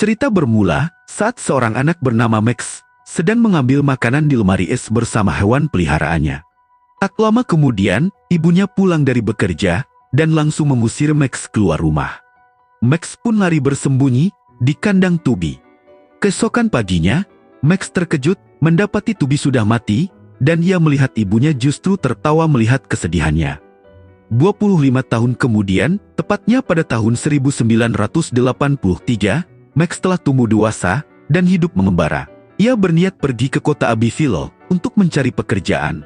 Cerita bermula saat seorang anak bernama Max sedang mengambil makanan di lemari es bersama hewan peliharaannya. Tak lama kemudian, ibunya pulang dari bekerja dan langsung mengusir Max keluar rumah. Max pun lari bersembunyi di kandang Tubi. Keesokan paginya, Max terkejut mendapati Tubi sudah mati dan ia melihat ibunya justru tertawa melihat kesedihannya. 25 tahun kemudian, tepatnya pada tahun 1983, Max telah tumbuh dewasa dan hidup mengembara. Ia berniat pergi ke kota Abbeville untuk mencari pekerjaan.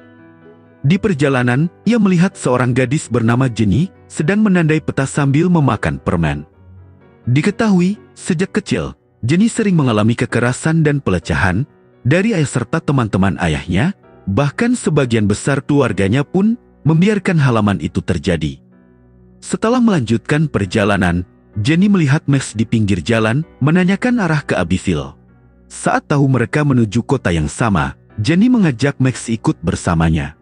Di perjalanan, ia melihat seorang gadis bernama Jenny sedang menandai peta sambil memakan permen. Diketahui, sejak kecil, Jenny sering mengalami kekerasan dan pelecehan dari ayah serta teman-teman ayahnya, bahkan sebagian besar keluarganya pun membiarkan halaman itu terjadi. Setelah melanjutkan perjalanan, Jenny melihat Max di pinggir jalan menanyakan arah ke Abbeville. Saat tahu mereka menuju kota yang sama, Jenny mengajak Max ikut bersamanya.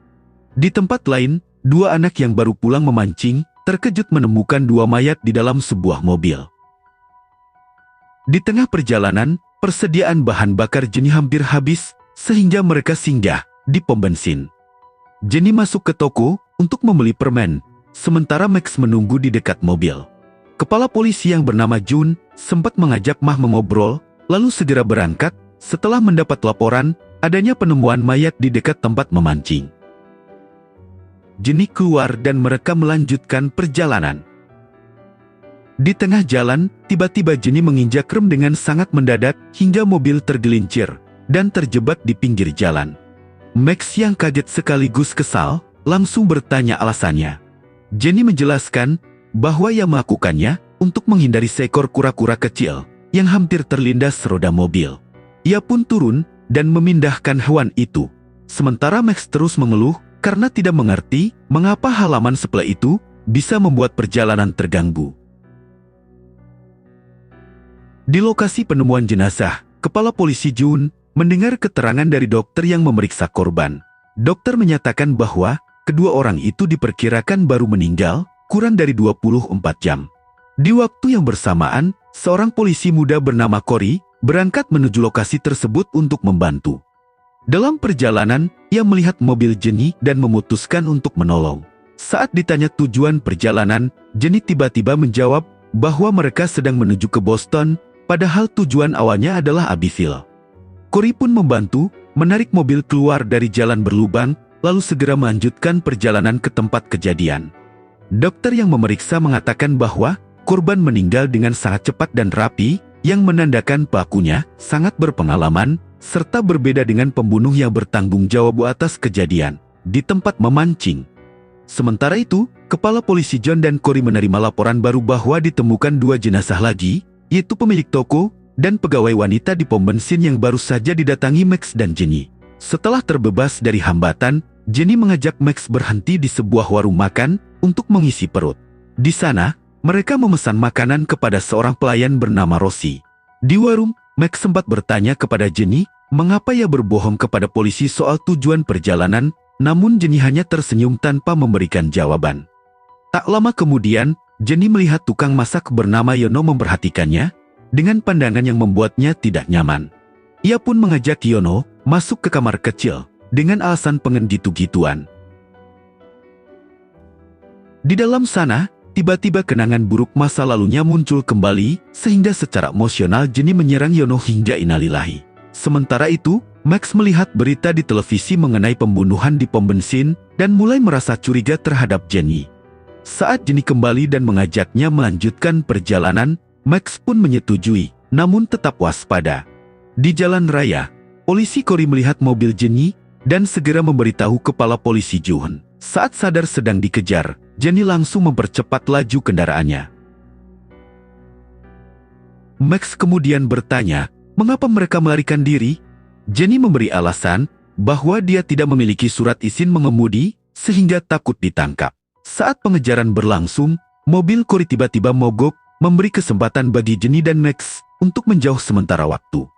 Di tempat lain, dua anak yang baru pulang memancing terkejut menemukan dua mayat di dalam sebuah mobil. Di tengah perjalanan, persediaan bahan bakar Jenny hampir habis sehingga mereka singgah di pom bensin. Jenny masuk ke toko untuk membeli permen, sementara Max menunggu di dekat mobil. Kepala polisi yang bernama June sempat mengajak Mah mengobrol, lalu segera berangkat setelah mendapat laporan adanya penemuan mayat di dekat tempat memancing. Jenny keluar dan mereka melanjutkan perjalanan. Di tengah jalan, tiba-tiba Jenny menginjak rem dengan sangat mendadak hingga mobil tergelincir dan terjebak di pinggir jalan. Max yang kaget sekaligus kesal langsung bertanya alasannya. Jenny menjelaskan bahwa ia melakukannya untuk menghindari seekor kura-kura kecil yang hampir terlindas roda mobil. Ia pun turun dan memindahkan hewan itu. Sementara Max terus mengeluh karena tidak mengerti mengapa halaman sebelah itu bisa membuat perjalanan terganggu. Di lokasi penemuan jenazah, Kepala Polisi June mendengar keterangan dari dokter yang memeriksa korban. Dokter menyatakan bahwa kedua orang itu diperkirakan baru meninggal kurang dari 24 jam. Di waktu yang bersamaan, seorang polisi muda bernama Corey berangkat menuju lokasi tersebut untuk membantu. Dalam perjalanan, ia melihat mobil Jenny dan memutuskan untuk menolong. Saat ditanya tujuan perjalanan, Jenny tiba-tiba menjawab bahwa mereka sedang menuju ke Boston, padahal tujuan awalnya adalah Abbeville. Corey pun membantu menarik mobil keluar dari jalan berlubang, lalu segera melanjutkan perjalanan ke tempat kejadian. Dokter yang memeriksa mengatakan bahwa korban meninggal dengan sangat cepat dan rapi, yang menandakan pelakunya sangat berpengalaman, serta berbeda dengan pembunuh yang bertanggung jawab atas kejadian di tempat memancing. Sementara itu, Kepala Polisi John dan Corey menerima laporan baru bahwa ditemukan dua jenazah lagi, yaitu pemilik toko dan pegawai wanita di pom bensin yang baru saja didatangi Max dan Jenny. Setelah terbebas dari hambatan, Jenny mengajak Max berhenti di sebuah warung makan untuk mengisi perut. Di sana, mereka memesan makanan kepada seorang pelayan bernama Rosie. Di warung, Max sempat bertanya kepada Jenny mengapa ia berbohong kepada polisi soal tujuan perjalanan, namun Jenny hanya tersenyum tanpa memberikan jawaban. Tak lama kemudian, Jenny melihat tukang masak bernama Yono memperhatikannya dengan pandangan yang membuatnya tidak nyaman. Ia pun mengajak Yono masuk ke kamar kecil dengan alasan pengen gitu-gituan. Di dalam sana, tiba-tiba kenangan buruk masa lalunya muncul kembali sehingga secara emosional Jenny menyerang Yono hingga innalillahi. Sementara itu, Max melihat berita di televisi mengenai pembunuhan di pom bensin dan mulai merasa curiga terhadap Jenny. Saat Jenny kembali dan mengajaknya melanjutkan perjalanan, Max pun menyetujui, namun tetap waspada. Di jalan raya, polisi Corey melihat mobil Jenny dan segera memberitahu Kepala Polisi June. Saat sadar sedang dikejar, Jenny langsung mempercepat laju kendaraannya. Max kemudian bertanya, mengapa mereka melarikan diri? Jenny memberi alasan bahwa dia tidak memiliki surat izin mengemudi sehingga takut ditangkap. Saat pengejaran berlangsung, mobil Corey tiba-tiba mogok, memberi kesempatan bagi Jenny dan Max untuk menjauh sementara waktu.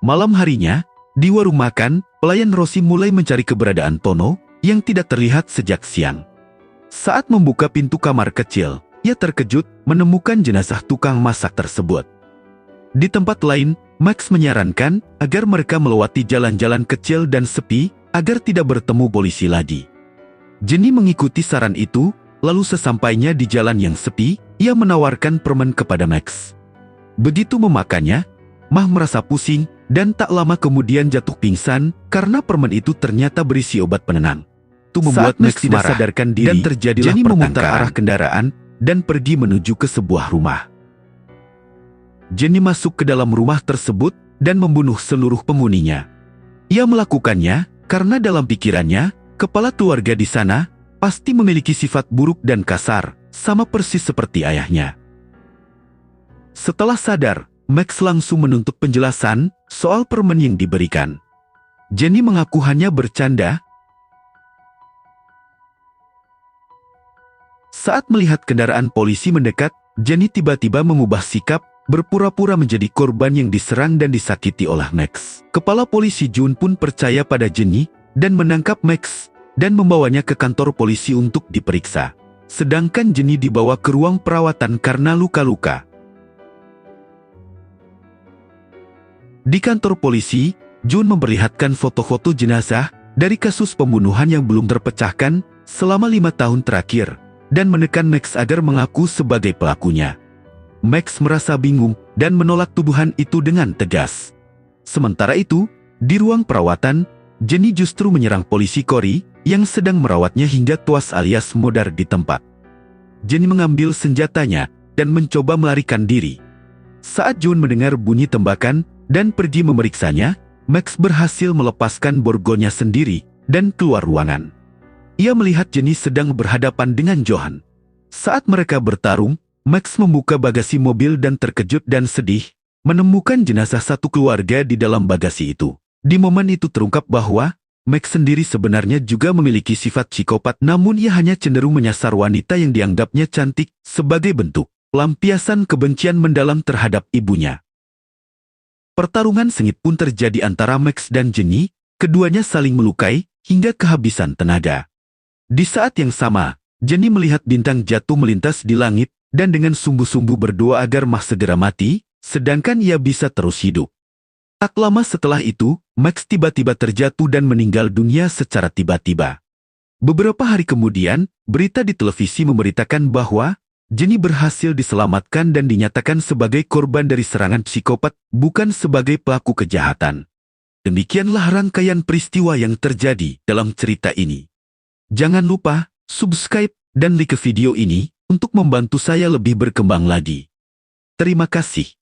Malam harinya, di warung makan, pelayan Rosie mulai mencari keberadaan Tono yang tidak terlihat sejak siang. Saat membuka pintu kamar kecil, ia terkejut menemukan jenazah tukang masak tersebut. Di tempat lain, Max menyarankan agar mereka melewati jalan-jalan kecil dan sepi agar tidak bertemu polisi lagi. Jenny mengikuti saran itu, lalu sesampainya di jalan yang sepi, ia menawarkan permen kepada Max. Begitu memakannya, Mah merasa pusing dan tak lama kemudian jatuh pingsan karena permen itu ternyata berisi obat penenang. Itu membuat Max tidak sadarkan diri dan terjadilah Jenny memutar arah kendaraan dan pergi menuju ke sebuah rumah. Jenny masuk ke dalam rumah tersebut dan membunuh seluruh penghuninya. Ia melakukannya karena dalam pikirannya, kepala keluarga di sana pasti memiliki sifat buruk dan kasar, sama persis seperti ayahnya. Setelah sadar, Max langsung menuntut penjelasan soal permen yang diberikan. Jenny mengaku hanya bercanda. Saat melihat kendaraan polisi mendekat, Jenny tiba-tiba mengubah sikap, berpura-pura menjadi korban yang diserang dan disakiti oleh Max. Kepala polisi Jun pun percaya pada Jenny dan menangkap Max dan membawanya ke kantor polisi untuk diperiksa. Sedangkan Jenny dibawa ke ruang perawatan karena luka-luka. Di kantor polisi, Jun memperlihatkan foto-foto jenazah dari kasus pembunuhan yang belum terpecahkan selama 5 tahun terakhir dan menekan Max agar mengaku sebagai pelakunya. Max merasa bingung dan menolak tuduhan itu dengan tegas. Sementara itu, di ruang perawatan, Jenny justru menyerang polisi Cory yang sedang merawatnya hingga tewas alias modar di tempat. Jenny mengambil senjatanya dan mencoba melarikan diri. Saat Jun mendengar bunyi tembakan dan pergi memeriksanya, Max berhasil melepaskan borgonya sendiri dan keluar ruangan. Ia melihat Jenny sedang berhadapan dengan Johan. Saat mereka bertarung, Max membuka bagasi mobil dan terkejut dan sedih menemukan jenazah satu keluarga di dalam bagasi itu. Di momen itu terungkap bahwa Max sendiri sebenarnya juga memiliki sifat psikopat, namun ia hanya cenderung menyasar wanita yang dianggapnya cantik sebagai bentuk pelampiasan kebencian mendalam terhadap ibunya. Pertarungan sengit pun terjadi antara Max dan Jenny, keduanya saling melukai hingga kehabisan tenaga. Di saat yang sama, Jenny melihat bintang jatuh melintas di langit dan dengan sungguh-sungguh berdoa agar Mah segera mati, sedangkan ia bisa terus hidup. Tak lama setelah itu, Max tiba-tiba terjatuh dan meninggal dunia secara tiba-tiba. Beberapa hari kemudian, berita di televisi memberitakan bahwa Jenny berhasil diselamatkan dan dinyatakan sebagai korban dari serangan psikopat, bukan sebagai pelaku kejahatan. Demikianlah rangkaian peristiwa yang terjadi dalam cerita ini. Jangan lupa subscribe dan like video ini untuk membantu saya lebih berkembang lagi. Terima kasih.